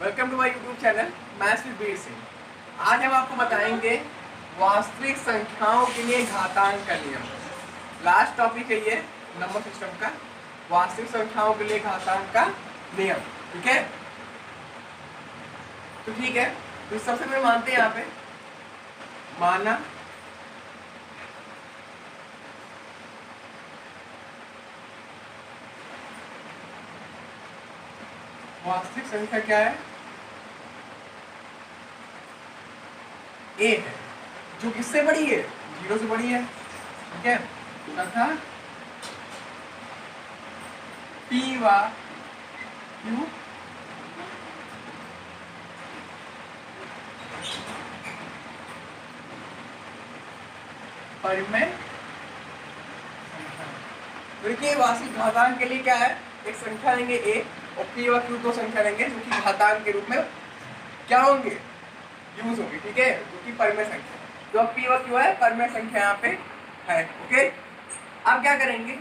Welcome to my YouTube channel maths with Veer Singh. आज हम आपको बताएंगे वास्तविक संख्याओं के लिए घातांक का नियम। लास्ट टॉपिक है ये नंबर सिस्टम का, वास्तविक संख्याओं के लिए घातांक का नियम। ठीक है, तो ठीक है, तो सबसे पहले मानते हैं यहाँ पे माना वास्तविक संख्या क्या है, ए है, जो किससे बड़ी है, 0 से बड़ी है। ठीक है, तथा पी व क्यू परिमेय संख्या। देखिए वास्तविक घातांक के लिए क्या है, एक संख्या लेंगे ए और पी व क्यू दो संख्या लेंगे जो कि घातांक के रूप में क्या होंगे, यूज होंगे। ठीक है, जो कि परिमेय संख्या, जो पी व क्यू है परिमेय संख्या यहाँ पे है। ओके, अब क्या करेंगे,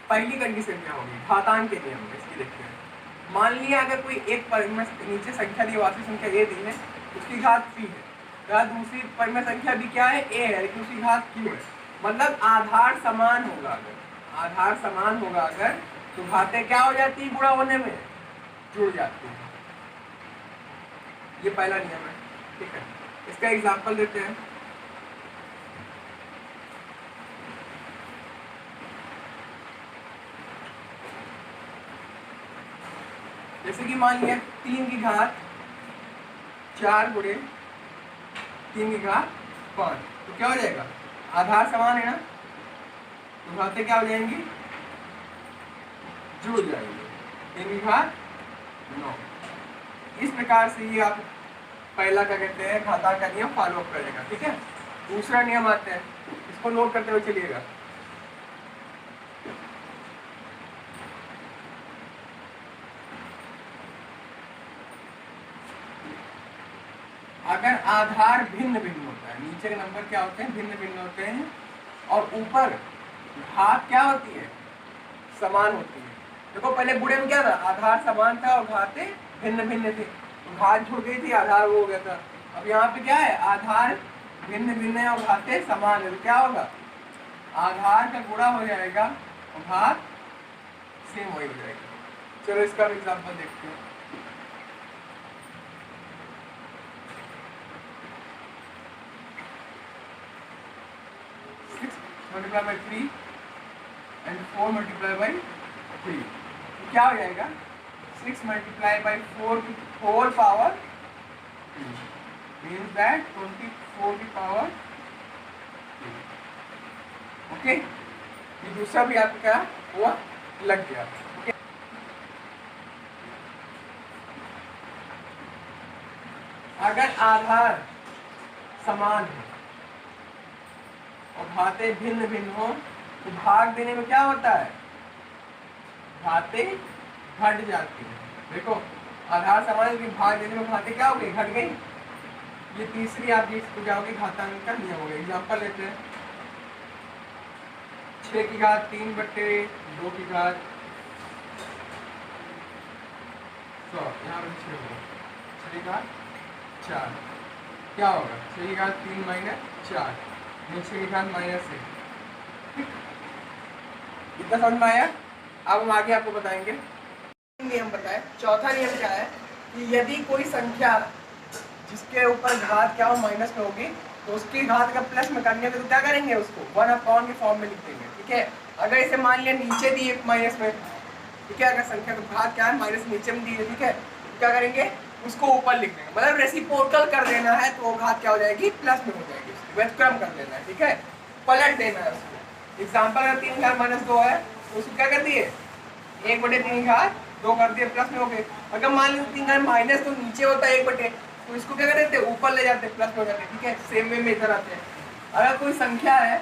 पहली कंडीशन क्या होगी, घातांक के नियम में इसकी देखते हैं। मान लिया अगर कोई एक परिमेय नीचे संख्या दी, वास्तविक संख्या ए दी है, उसकी घात पी है, दूसरी परिमेय संख्या भी क्या है, ए है, लेकिन उसकी घात क्यू है। मतलब आधार समान होगा, अगर आधार समान होगा अगर तो घातें क्या हो जाती है, गुणा होने में जुड़ जाती है। ये पहला नियम है। ठीक है, इसका एग्जांपल देते हैं। जैसे कि मान लिया 3 की घात 4 गुणे 3 की घात 5, तो क्या हो जाएगा, आधार समान है ना, तो घातें क्या हो जाएंगी, जुड़ जाएंगे। 3 की घात 9। इस प्रकार से ये आप पहला क्या कहते हैं, घातांक का नियम फॉलो अप करेगा। ठीक है, दूसरा नियम आते हैं, इसको नोट करते हुए चलिएगा। अगर आधार भिन्न भिन्न होता है, नीचे के नंबर क्या होते हैं, भिन्न भिन्न होते हैं, और ऊपर घात क्या होती है, समान होती है। देखो पहले गुणे में क्या था, आधार समान था और घातें भिन्न भिन्न थे, तो घात छूट गई थी, आधार वो हो गया था। अब यहाँ पे क्या है, आधार भिन्न भिन्न है और घातें समान है, तो क्या होगा, आधार का गुणा हो जाएगा और घात सेम वही हो जाएगा। चलो इसका एग्जाम्पल देखते हैं। Multiply by 3 and 4 multiply by 3, तो क्या हो जाएगा, 6 मल्टीप्लाई बाई 4 की होल पावर मीन्स दैट 24 की पावर 3। ओके, ये दूसरा भी आपका क्या हुआ, लग गया। ओके, अगर आधार समान है और घातें भिन्न भिन्न हो तो भाग देने में क्या होता है, घातें घट जाती है। देखो आधार समान की भाग देने में घातें क्या हो गई, घट गई। ये तीसरी आप जिसको जाओगे घातांक का नियम हो गया। एग्जाम्पल लेते हैं, 6 की घात 3 बट्टे 2 की घात 100, यहाँ पर 6 होगा, 6 की घात 4 क्या होगा, 6 की घात 3 माइनस 4, नीचे की घात -1। इतना समझ में आया। अब हम आगे आपको बताएंगे नियम बताए। चौथा नियम क्या है कि यदि कोई संख्या जिसके ऊपर घात क्या हो, माइनस में होगी, तो उसकी घात का प्लस में करने के तो क्या करेंगे, उसको 1/, के फॉर्म में लिख देंगे। ठीक है, अगर इसे मान लिया नीचे दी है माइनस में, ठीक है, अगर संख्या का घात क्या है माइनस नीचे में दी है, ठीक है, तो क्या करेंगे, उसको ऊपर लिख देंगे। मतलब रेसिप्रोकल कर देना है तो वो घात क्या हो जाएगी, प्लस में हो जाएगी, व्युत्क्रम कर देना है। ठीक है, पलट देना है उसको। एग्जाम्पल अगर 3 घात -2 है तो उसको क्या कर दिए, 1/3 घात 2 कर दिए, प्लस में हो गए। अगर मान लीजिए 3 घात माइनस तो नीचे होता है 1/, तो इसको क्या कर देते हैं, ऊपर ले जाते हैं, प्लस में हो जाते हैं। ठीक है, सेम वे में इधर आते हैं। अगर कोई संख्या है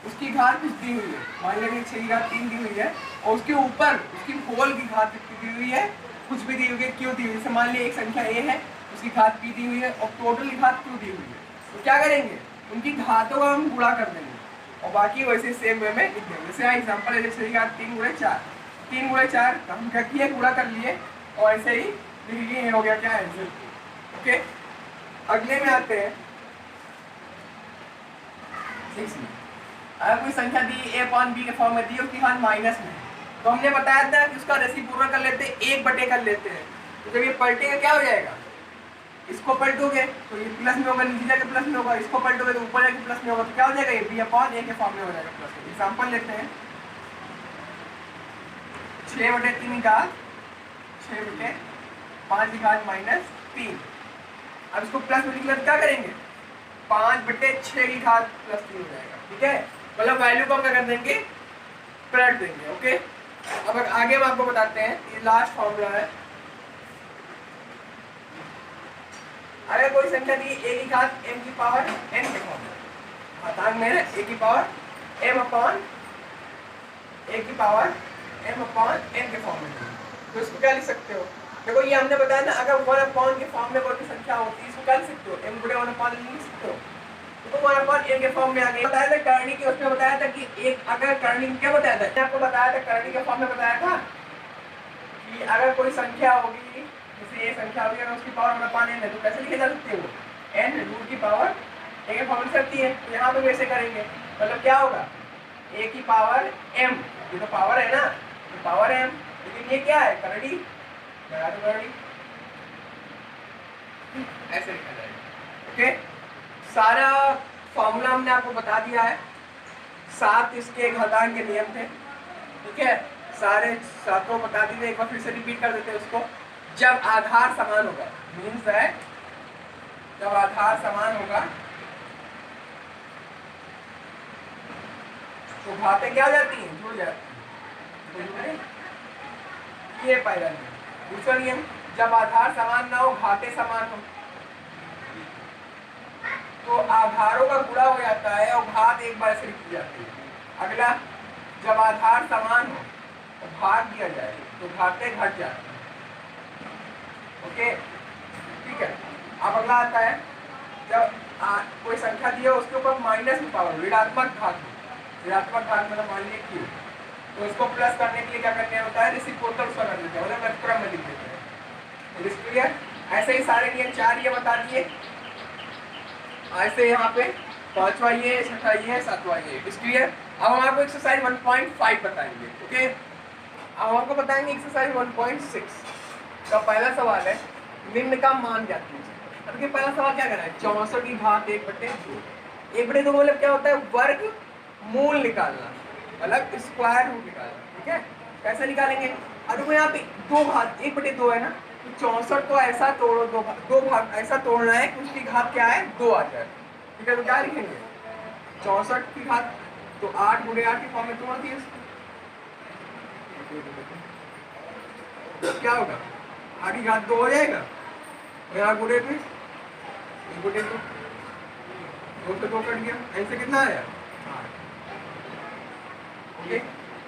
उसकी घात कुछ दी हुई है, मान लीजिए 6 की घात 3 दी हुई है और उसके ऊपर उसकी होल की घात दी हुई है, कुछ भी दी हुई है, क्यों दी हुई है, जैसे मान लीजिए एक संख्या ए है, उसकी घात पी दी हुई है और टोटल की घात क्यों दी हुई है, तो क्या करेंगे, उनकी घातों का हम गुणा कर देंगे और बाकी वैसे सेम वे में लिख देंगे। जैसे एग्जाम्पल है, 6 की घात 3 गुणे 4, 3 गुणे 4 हम क्या किए, गुणा कर लिए और ऐसे ही ये हो गया क्या आंसर। ओके, अगले में आते हैं 6 में। अगर कोई संख्या दी a अपॉन b के फॉर्म में दी, उसकी मान माइनस में, तो हमने बताया था कि उसका रेसिप्रोकल कर लेते हैं, 1 कर लेते हैं। तो जब ये पलटेगा क्या हो जाएगा, इसको पलटोगे तो ये प्लस में होगा, नीचे जाके प्लस में होगा, इसको पलटोगे तो ऊपर जाके प्लस में होगा, तो क्या हो जाएगा, ये b अपॉन a के फॉर्म में हो जाएगा प्लस में। एग्जाम्पल लेते हैं 6/3 घात 6/5 घात -3। अब इसको प्लस में लिखना, क्या करेंगे, 5/6 की घात +3 हो जाएगा। ठीक है, मतलब वैल्यू को हम क्या कर देंगे, पलट देंगे। ओके, अब आगे हम आपको बताते हैं, ये लास्ट फॉर्मूला है। अगर कोई संख्या दी a की घात m की पावर n के फॉर्म में, घातांक में a की पावर m अपॉन a की पावर m अपॉन n के फॉर्म में, तो इसको क्या लिख सकते हो, देखो ये हमने बताया ना, अगर 1 अपॉन के फॉर्म में कोई भी संख्या होती है, इसको क्या लिख सकते हो, m गुणे 1 अपॉन n लिख सकते हो, तो 1 अपॉन n के फॉर्म में आ गया। बताया था करनी के, उसमें बताया था कि एक, अगर करनी क्या बताया था, मैंने आपको बताया था करनी के फॉर्म में बताया था कि अगर कोई संख्या होगी, जैसे ये संख्या होगी, अगर उसकी पावर 1 अपॉन n है, तो कैसे लिखे जा सकते हो, n रूट की पावर a के फॉर्म में सकती है। तो यहाँ पे वैसे करेंगे, मतलब क्या होगा, a की पावर m, ये तो पावर है ना, तो पावर m, लेकिन ये क्या है, करड़ी, लगा दो करड़ी, ऐसे लिखा जाएगा। ओके, सारा फॉर्मूला हमने आपको बता दिया है, 7 इसके घातांक के नियम थे। ठीक है, सारे सातों बता दिए, एक बार फिर से रिपीट कर देते हैं उसको। जब आधार समान होगा, मीन्स है जब आधार समान होगा तो घातें क्या हो जाती हैं, जुड़ जाती हैं। ये पहला नियम। दूसरा नियम, जब आधार समान ना हो, घातें समान हो, तो आधारों का गुणा हो जाता है और घात एक बार से लिखी जाती है। अगला, जब आधार समान हो तो भाग दिया जाए तो घातें घट जाती हैं। ओके, ठीक है। अब अगला आता है, जब कोई संख्या दी है, उसके ऊपर माइनस की पावर, ऋणात्मक घात हो, ऋणात्मक घात मतलब मान लीजिए क्यू, तो इसको प्लस करने के लिए क्या करना होता है, रेसिप्रोकल उसका कर देते हैं, मतलब व्युत्क्रम में लिख देते हैं। तो क्लियर, ऐसे ही सारे नियम 4 ये बता दिए, ऐसे यहाँ पे 5वां ये, 6वां ये, 7वां ये। क्लियर। अब हम आपको एक्सरसाइज 1.5 बताएंगे। ओके, अब हम आपको बताएंगे एक्सरसाइज 1.6 का पहला सवाल है, निम्न का मान ज्ञात कीजिए। अब ये पहला सवाल क्या करना है, 64 की घात 1/2। 1/2 मतलब क्या होता है, वर्ग मूल निकालना, मतलब स्क्वायर रूट निकालना। ठीक है, कैसे निकालेंगे, अब यहाँ पे 2 घात 1/2 है ना, तो 64 को ऐसा तोड़ो, दो भाग ऐसा तोड़ना है कि उसकी घात क्या है, 2 आ जाए। ठीक है, तो क्या लिखेंगे, 64 की घात, तो 8 गुणे 8 के फॉर्म में तोड़ दिए, तो क्या होगा, 8 की घात 2 हो जाएगा, और यहाँ गुणे पे 2 से 2 कट गया, ऐसे कितना आया, 8। ओके,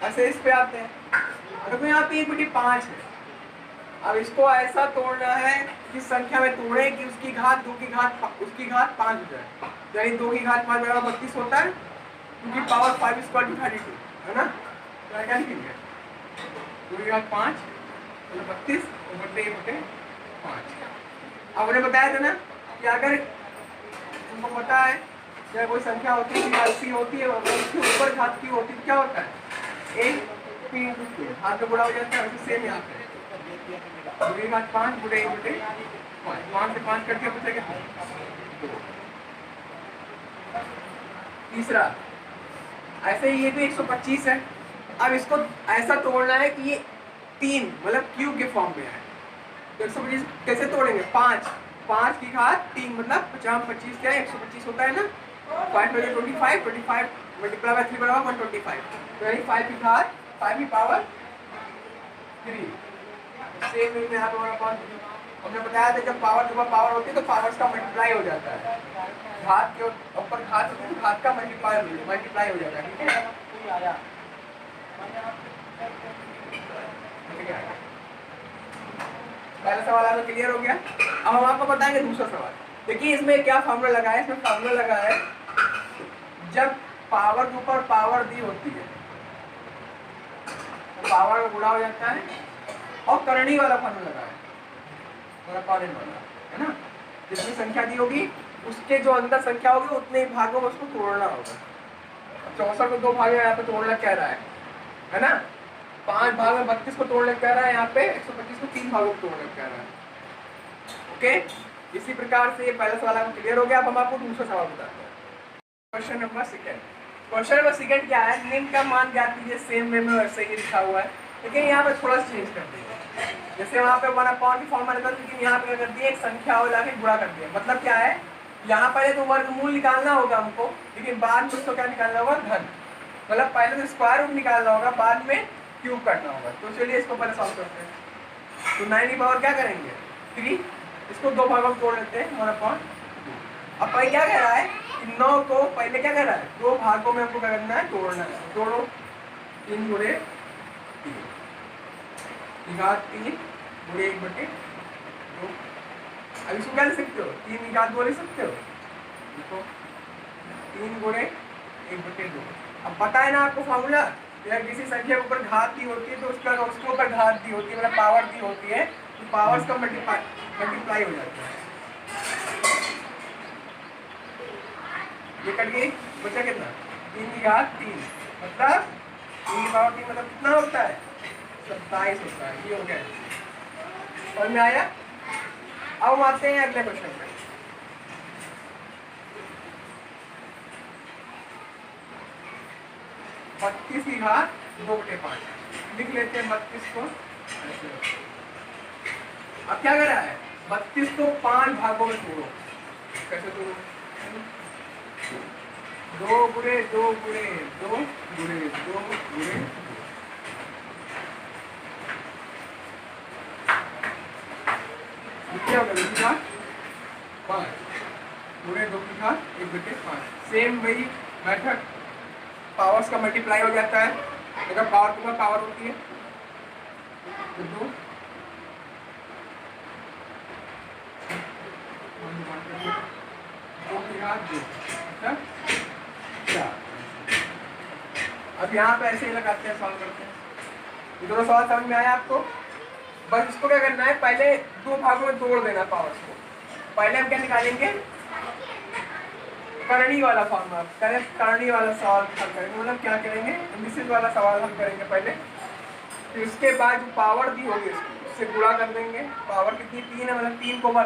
ऐसे इस पे आते हैं। अगर यहाँ पे 1/5 है, अब इसको ऐसा तोड़ना है कि संख्या में तोड़े कि उसकी घात 2 की घात 5 हो जाए, यानी 2 की घात 5 बराबर 32 होता है, 2 की पावर 5 = 32 है ना। तो क्या लिखेंगे, 2 की घात 5 मतलब 32 / 1/5। अब उन्हें बताया था ना कि अगर तुमको पता है चाहे कोई संख्या होती है सी होती है, उसके ऊपर घात की होती है, क्या होता है, एक हाथ में गुणा हो जाता है, वैसे सेम यहाँ पे 2 की घात 5 × 1/5, 5 से 5 कट के बचेगा 2। तीसरा, ऐसे ही ये भी 125 है, अब इसको ऐसा तोड़ना है कि ये 3 मतलब क्यूब के फॉर्म में है, तो 125 कैसे तोड़ेंगे, 5 की घात 3 मतलब 50 25 क्या है, 125 होता है ना, 5 × 25 25 मल्टीप्लाई बाय 3 बराबर 125, तो यानी 5 की घात 5 की पावर 3। सेम में यहाँ पर हमने बताया था जब पावर के ऊपर पावर होती है तो पावर्स का मल्टीप्लाई हो जाता है, घात के ऊपर घात होती है तो घात का मल्टीप्लाई हो जाता है। ठीक है, पहला सवाल आपको क्लियर हो गया। अब हम आपको बताएंगे दूसरा सवाल। देखिए इसमें क्या फॉर्मूला लगा है, इसमें फॉर्मूला लगा है जब पावर के ऊपर पावर दी होती है तो पावर का गुणा हो जाता है, और करनी वाला फॉर्मूला लगा है, वन अपॉन एन वाला, है ना। जितनी संख्या दी होगी उसके जो अंदर संख्या होगी उतने ही भागों में उसको तोड़ना होगा। 64 को 2 भाग में यहाँ पे तोड़ना कह रहा है ना। 5 भाग में 32 को तोड़ने कह रहा है, यहाँ पे 125 को 3 भागों में तोड़ने कह रहा है। ओके, इसी प्रकार से ये पहला सवाल आपको क्लियर हो गया। अब हम आपको दूसरा सवाल बताते हैं। Question number second. Question number second क्या है, निम्न का मान ज्ञात कीजिए। सेम वे में वैसे ही लिखा हुआ है, लेकिन यहाँ पे थोड़ा सा चेंज कर दिया। जैसे वहाँ पे 1 अपॉन की फॉर्म में रहता, लेकिन यहाँ पे कर दिया एक संख्या और लाके गुणा कर दिया। मतलब क्या है, यहाँ पहले तो वर्गमूल निकालना होगा हमको, लेकिन बाद में उसको क्या निकालना होगा, घन। मतलब पहले तो स्क्वायर रूट निकालना होगा, बाद में क्यूब करना होगा। तो चलिए इसको पहले सॉल्व करते हैं। तो 9 की पावर क्या करेंगे, 3। इसको 2 भागों में तोड़ लेते हैं, 1 अपॉन। अब पहले क्या कह रहा है कि 9 को पहले क्या कह रहा है, 2 भागों में हमको क्या करना है, तोड़ना है। तोड़ो, 3 गुणे 3 गुणे 1/2। अब इसको क्या लिख सकते हो, 3 घात 2 लिख सकते हो। देखो 3 गुणे 1/2। अब पता है ना आपको फॉर्मूला, या किसी संख्या के ऊपर घात दी होती है तो उसके ऊपर घात दी होती है, मतलब पावर दी होती है, तो पावर्स का मल्टीप्लाई हो जाता है। ये कट गई, बचा कितना, 3 घात 3, मतलब 3 की पावर 3 मतलब कितना होता है, 27 होता है। ये हो गया, समझ में आया। अब हम आते हैं अगले क्वेश्चन पे। बत्तीस की घात 2/5 लिख लेते हैं 32 को। अब क्या कर रहा है, 32 को 5 भागों में तोड़ो। कैसे तोड़ो, 2 गुणे 2 गुणे 2 गुणे 2 गुणे 5 गुणे 2 की घात 1/5। सेम वही मेथड, पावर्स का मल्टीप्लाई हो जाता है। अगर पावर के ऊपर पावर होती है तो 2 की घात 2, अच्छा 4। अब यहाँ पे ऐसे ही लगाते हैं, सॉल्व करते हैं। ये दोनों सवाल समझ में आया आपको। बस इसको क्या करना है, पहले 2 भागों में तोड़ देना पावर्स को। पहले हम क्या निकालेंगे, करनी वाला फॉर्मूला, करनी वाला सवाल हल करेंगे। मतलब क्या करेंगे, इंडिसेस वाला सवाल हल करेंगे पहले, फिर उसके बाद जो पावर दी होगी उससे गुणा कर देंगे। पावर कितनी, 3 है, मतलब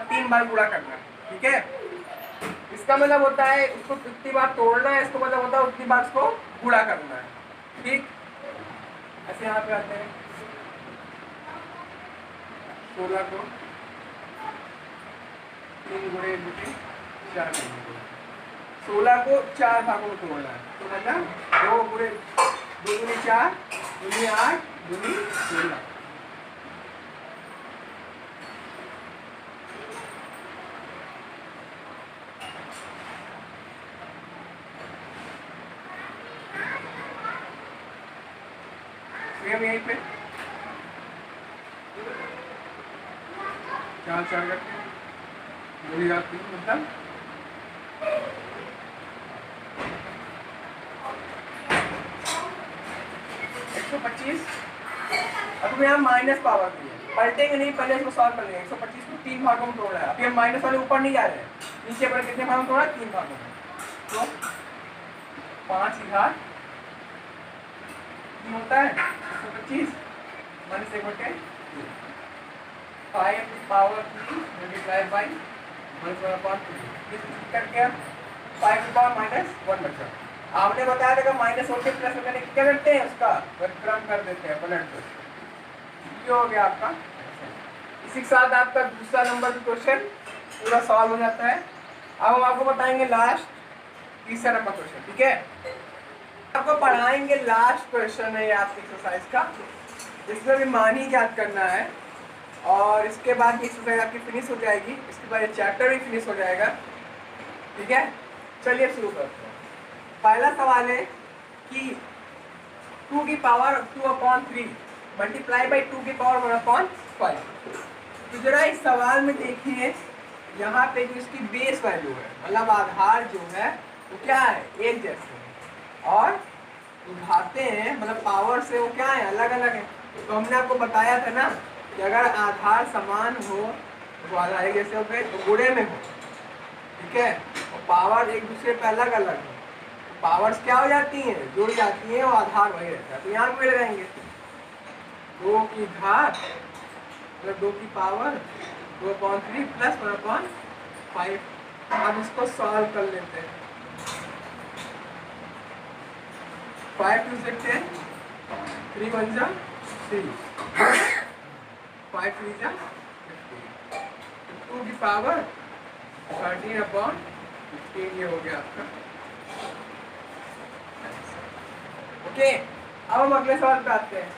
3 बार गुणा करना है, ठीक है। इसका मतलब होता है उसको कितनी बार तोड़ना है, इसको मतलब होता है उतनी बार उसको गुणा करना है, ठीक। ऐसे यहाँ पे आते हैं, 16 को 3 गुणे 4 करेंगे। 16 को 4 भागों में तोड़ना है, तो मतलब 2 गुणे 4 गुणे 8 गुणे 16। हम यहीं पे 4 करके 2 घात 3 मतलब 125। अब यहाँ माइनस पावर दी है, पलटेंगे नहीं, पहले इसको सॉल्व कर लेंगे। 125 को 3 भागों में तोड़ रहा है। अभी हम माइनस वाले ऊपर नहीं जा रहे हैं, नीचे पर कितने भागों में तोड़ा, 3 भागों में। तो 5 की घात 3 होता है 125 माइनस 1/2, 5 पावर 3 मल्टीप्लाई बाई करके 5 की पावर -1 बचा। आपने बताया था कि माइनस होके प्लस में करने क्या करते हैं, उसका व्युत्क्रम कर देते हैं, पलट दो। ये हो गया आपका। इसी के साथ आपका दूसरा नंबर का क्वेश्चन पूरा सॉल्व हो जाता है। अब हम आपको बताएंगे लास्ट तीसरा नंबर क्वेश्चन, ठीक है। आपको पढ़ाएंगे लास्ट क्वेश्चन है आपकी एक्सरसाइज का, इसमें भी मान ही याद करना है, और इसके बाद एक्सरसाइज आपकी फिनिश हो जाएगी। इसके बाद ये चैप्टर भी फिनिश हो जाएगा, ठीक है। चलिए शुरू करते हैं। पहला सवाल है कि 2 की पावर 2/3 मल्टीप्लाई बाई 2 की पावर 1/5। तो जरा इस सवाल में देखिए, यहाँ पे जो इसकी बेस वैल्यू है, मतलब आधार जो है वो क्या है, एक जैसे है, और उठाते हैं मतलब पावर से वो क्या है, अलग अलग है। तो हमने आपको बताया था ना कि अगर आधार समान हो तो आधार जैसे हो गए तो गुणे में हो, ठीक है। और पावर एक दूसरे पे अलग अलग है, पावर्स क्या हो जाती हैं, जुड़ जाती हैं और आधार वही रहता है। तो यहाँ पे लगाएंगे 2 की घात मतलब 2 की पावर 2/3 प्लस 1/5। अब इसको सॉल्व कर लेते हैं। 5 2 से 10, 3 1 जा 3, 5 3 जा 15, 2 की पावर 13/15 ये हो गया आपका। ओके, अब हम अगले सवाल पे आते हैं।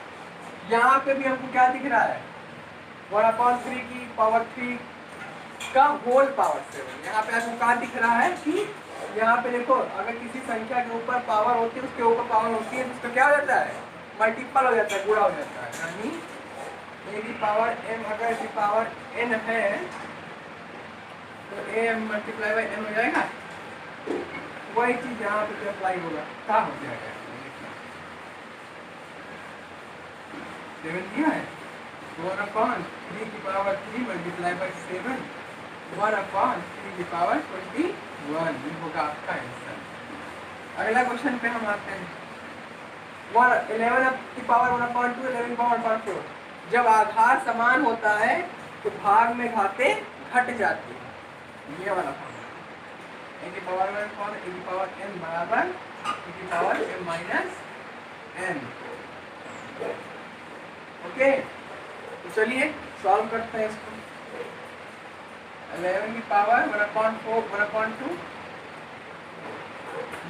यहाँ पे भी हमको क्या दिख रहा है, 1/3 की पावर 3 का होल पावर 7। यहाँ पे आपको क्या दिख रहा है कि यहाँ पे देखो, अगर किसी संख्या के ऊपर पावर होती है, उसके ऊपर पावर होती है, तो उसका क्या हो जाता है, मल्टीपल हो जाता है, गुणा हो जाता है। यानी a की पावर m अगर की पावर n है तो am मल्टीप्लाई बाई n हो जाएगा। वही चीज यहाँ पे अप्लाई होगा, क्या हो जाएगा 7 दिया है, 1/3 की पावर 3 मल्टीप्लाई बाई 7, 1/3 की पावर 21, ये होगा आपका आंसर। अगला क्वेश्चन पे हम आते हैं। 11 की पावर 1/2, 11/4। जब आधार समान होता है तो भाग में घातें घट जाती है, ये वाला फॉर्मूला। a की पावर 1/4, a की पावर n बराबर a की power m minus n। Okay, तो चलिए सॉल्व करते हैं इसको। 11 की पावर 1/2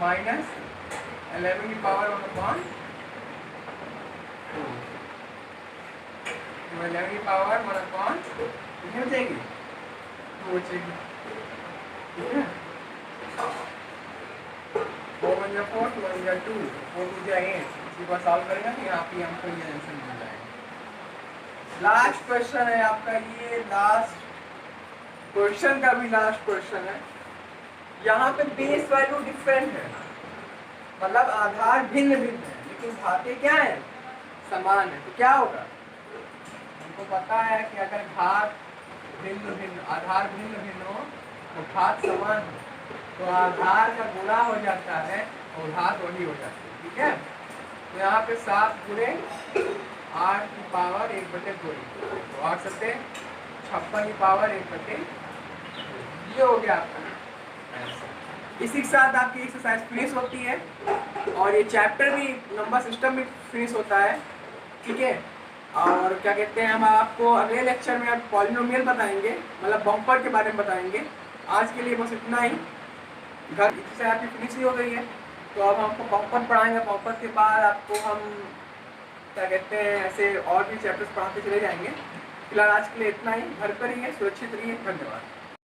माइनस 11 की पावर 1/2, तो 11 की पावर 1/2 कितनी हो जाएगी, 2 बचेगी, ठीक है। 4 1 जा 4, 2 1 जा 2, 4 2 जा 8। इसी को सॉल्व करेंगे तो यहाँ पे हमको ये आंसर मिल जाएगा। लास्ट क्वेश्चन है आपका, ये लास्ट क्वेश्चन का भी लास्ट क्वेश्चन है। यहाँ पे बेस वैल्यू डिफरेंट है, मतलब आधार भिन्न भिन्न है, लेकिन घातें क्या है, समान है। तो क्या होगा, हमको पता है कि अगर घात भिन्न भिन्न, आधार भिन्न भिन्न हो तो घात समान हो, तो आधार का गुणा हो जाता है और घात वही हो जाती है, ठीक है। तो यहाँ पे 7 गुणे 8 की पावर 1/2, तो 8 सत्ते 56 की पावर 1/2, ये हो गया आपका। इसी के साथ आपकी एक्सरसाइज फिनिश होती है और ये चैप्टर भी नंबर सिस्टम भी फिनिश होता है, ठीक है। और क्या कहते हैं, हम आपको अगले लेक्चर में पॉलिनोमियल बताएंगे, मतलब बम्पर के बारे में बताएंगे। आज के लिए बस इतना ही। घर एक्सरसाइज आपकी फिनिश ही हो गई है, तो अब हमको बम्पर पढ़ाएंगे। बम्पर के बाद आपको हम क्या कहते हैं, ऐसे और भी चैप्टर्स पढ़ाते चले जाएंगे। फिलहाल आज के लिए इतना ही। घर पर रहिए, सुरक्षित रहिए, धन्यवाद।